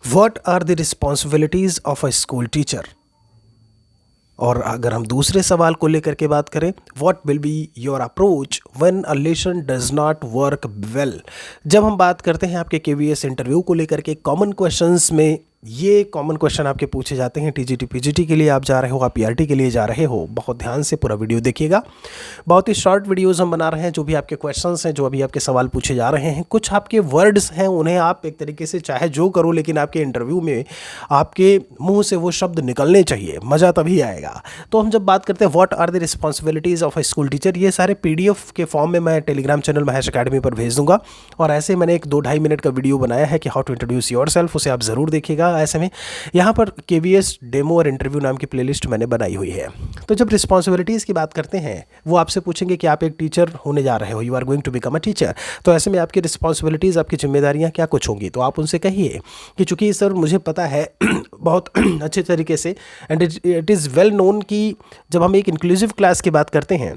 What are the responsibilities of a school teacher? और अगर हम दूसरे सवाल को लेकर के बात करें, what will be your approach when a lesson does not work well. जब हम बात करते हैं आपके केवीएस इंटरव्यू को लेकर के कॉमन क्वेश्चंस में, ये कॉमन क्वेश्चन आपके पूछे जाते हैं। टीजीटी पीजीटी के लिए आप जा रहे हो, आप पीआरटी के लिए जा रहे हो, बहुत ध्यान से पूरा वीडियो देखिएगा। बहुत ही शॉर्ट वीडियोस हम बना रहे हैं। जो भी आपके क्वेश्चंस हैं, जो अभी आपके सवाल पूछे जा रहे हैं, कुछ आपके वर्ड्स हैं, उन्हें आप एक तरीके से चाहे जो करो, लेकिन आपके इंटरव्यू में आपके मुंह से वो शब्द निकलने चाहिए, मज़ा तभी आएगा। तो हम जब बात करते हैं what are the responsibilities of a school teacher, ये सारे पीडीएफ के फॉर्म में मैं टेलीग्राम चैनल महेश अकेडमी पर भेज दूंगा। और ऐसे मैंने एक 2-2.5 मिनट का वीडियो बनाया है कि how to introduce yourself, उसे आप ज़रूर देखिएगा। ऐसे में यहाँ पर केवीएस डेमो और इंटरव्यू नाम की प्लेलिस्ट मैंने बनाई हुई है। तो जब रिस्पॉन्सिबिलिटीज़ की बात करते हैं, वो आपसे पूछेंगे कि आप एक टीचर होने जा रहे हो, you are going to become a teacher. तो ऐसे में आपकी रिस्पॉन्सिबिलिटीज़, आपकी जिम्मेदारियाँ क्या कुछ होंगी, तो आप उनसे कहिए कि चूँकि सर मुझे पता है बहुत अच्छे तरीके से, and it is well known कि जब हम एक इंक्लूसिव क्लास की बात करते हैं,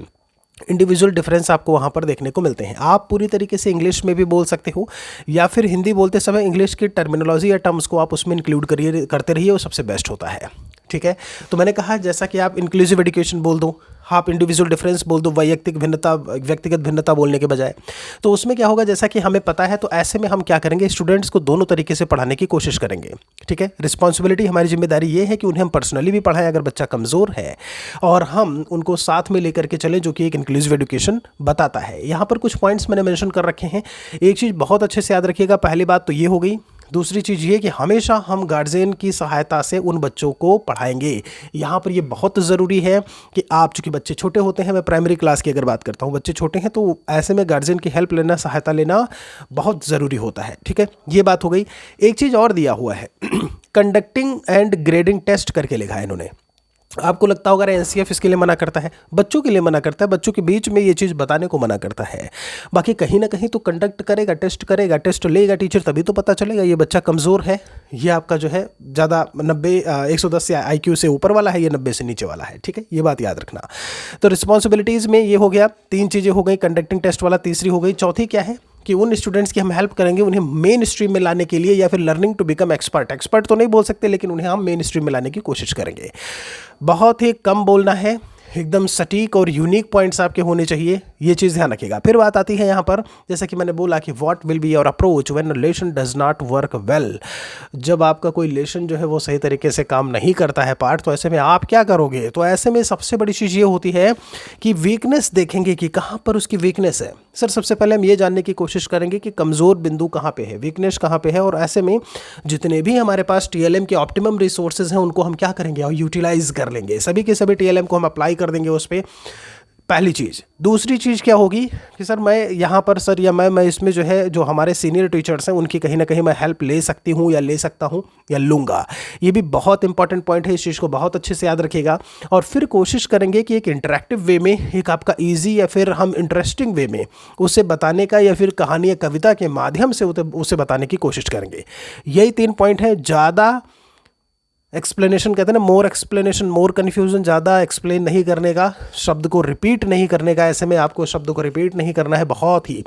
इंडिविजुअल डिफरेंस आपको वहाँ पर देखने को मिलते हैं। आप पूरी तरीके से इंग्लिश में भी बोल सकते हो, या फिर हिंदी बोलते समय इंग्लिश की टर्मिनोलॉजी या टर्म्स को आप उसमें इंक्लूड करते रहिए, वो सबसे बेस्ट होता है। ठीक है, तो मैंने कहा जैसा कि आप इंक्लूसिव एजुकेशन बोल दो, आप इंडिविजुअल डिफरेंस बोल दो, व्यक्तिगत भिन्नता बोलने के बजाय। तो उसमें क्या होगा, जैसा कि हमें पता है, तो ऐसे में हम क्या करेंगे, स्टूडेंट्स को दोनों तरीके से पढ़ाने की कोशिश करेंगे। ठीक है, रिस्पॉन्सिबिलिटी, हमारी जिम्मेदारी ये है कि उन्हें हम पर्सनली भी पढ़ाएं अगर बच्चा कमज़ोर है, और हम उनको साथ में लेकर के चलें, जो कि एक इंक्लूसिव एजुकेशन बताता है। यहाँ पर कुछ पॉइंट्स मैंने मेंशन कर रखे हैं। एक चीज़ बहुत अच्छे से याद रखिएगा, पहली बात तो ये हो गई। दूसरी चीज़ ये कि हमेशा हम गार्जियन की सहायता से उन बच्चों को पढ़ाएंगे। यहाँ पर ये बहुत ज़रूरी है कि आप, चूँकि बच्चे छोटे होते हैं, मैं प्राइमरी क्लास की अगर बात करता हूँ, बच्चे छोटे हैं, तो ऐसे में गार्जियन की हेल्प लेना, सहायता लेना बहुत ज़रूरी होता है। ठीक है, ये बात हो गई। एक चीज़ और दिया हुआ है कंडक्टिंग एंड ग्रेडिंग टेस्ट करके लिखा है इन्होंने। आपको लगता होगा एनसीएफ इसके लिए मना करता है, बच्चों के लिए मना करता है, बच्चों के बीच में ये चीज़ बताने को मना करता है। बाकी कहीं ना कहीं तो कंडक्ट करेगा, टेस्ट लेगा टीचर, तभी तो पता चलेगा ये बच्चा कमज़ोर है, ये आपका जो है ज़्यादा 110 या IQ से ऊपर वाला है, ये 90 से नीचे वाला है। ठीक है, ये बात याद रखना। तो रिस्पॉन्सिबिलिटीज़ में ये हो गया, 3 चीज़ें हो गई, कंडक्टिंग टेस्ट वाला, तीसरी हो गई। चौथी क्या है कि उन स्टूडेंट्स की हम हेल्प करेंगे उन्हें मेन स्ट्रीम में लाने के लिए, या फिर लर्निंग टू बिकम एक्सपर्ट तो नहीं बोल सकते, लेकिन उन्हें हम मेन स्ट्रीम में लाने की कोशिश करेंगे। बहुत ही कम बोलना है, एकदम सटीक और यूनिक पॉइंट्स आपके होने चाहिए, ये चीज़ ध्यान रखिएगा। फिर बात आती है यहाँ पर, जैसा कि मैंने बोला कि what will be your approach when a lesson does not work well. जब आपका कोई लेसन जो है वो सही तरीके से काम नहीं करता है, पार्ट, तो ऐसे में आप क्या करोगे। तो ऐसे में सबसे बड़ी चीज़ ये होती है कि वीकनेस देखेंगे कि कहाँ पर उसकी वीकनेस है। सर सबसे पहले हम ये जानने की कोशिश करेंगे कि कमज़ोर बिंदु कहाँ पे है, वीकनेस कहाँ पे है, और ऐसे में जितने भी हमारे पास TLM के ऑप्टिमम रिसोर्सेज हैं उनको हम क्या करेंगे, और यूटिलाइज कर लेंगे। सभी के सभी TLM को हम अप्लाई कर देंगे उस पर, पहली चीज़। दूसरी चीज़ क्या होगी कि सर मैं यहाँ पर, सर या मैं इसमें जो है, जो हमारे सीनियर टीचर्स हैं उनकी कहीं ना कहीं मैं हेल्प ले सकती हूँ, या ले सकता हूँ, या लूँगा। ये भी बहुत इंपॉर्टेंट पॉइंट है, इस चीज़ को बहुत अच्छे से याद रखिएगा। और फिर कोशिश करेंगे कि एक इंटरेक्टिव वे में, एक आपका ईजी या फिर हम इंटरेस्टिंग वे में उसे बताने का, या फिर कहानी या कविता के माध्यम से उसे बताने की कोशिश करेंगे। यही 3 पॉइंट है। ज़्यादा एक्सप्लेनेशन कहते हैं ना, मोर एक्सप्लेनेशन मोर कन्फ्यूजन, ज़्यादा एक्सप्लेन नहीं करने का, शब्द को रिपीट नहीं करने का। ऐसे में आपको शब्दों को रिपीट नहीं करना है, बहुत ही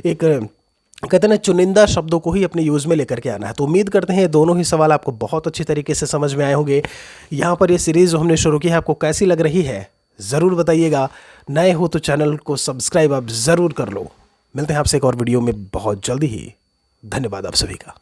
एक कहते हैं ना चुनिंदा शब्दों को ही अपने यूज़ में लेकर के आना है। तो उम्मीद करते हैं ये दोनों ही सवाल आपको बहुत अच्छी तरीके से समझ में आए होंगे। यहाँ पर ये सीरीज़ जो हमने शुरू की है आपको कैसी लग रही है ज़रूर बताइएगा। नए हो तो चैनल को सब्सक्राइब आप ज़रूर कर लो। मिलते हैं आपसे एक और वीडियो में बहुत जल्दी ही। धन्यवाद आप सभी का।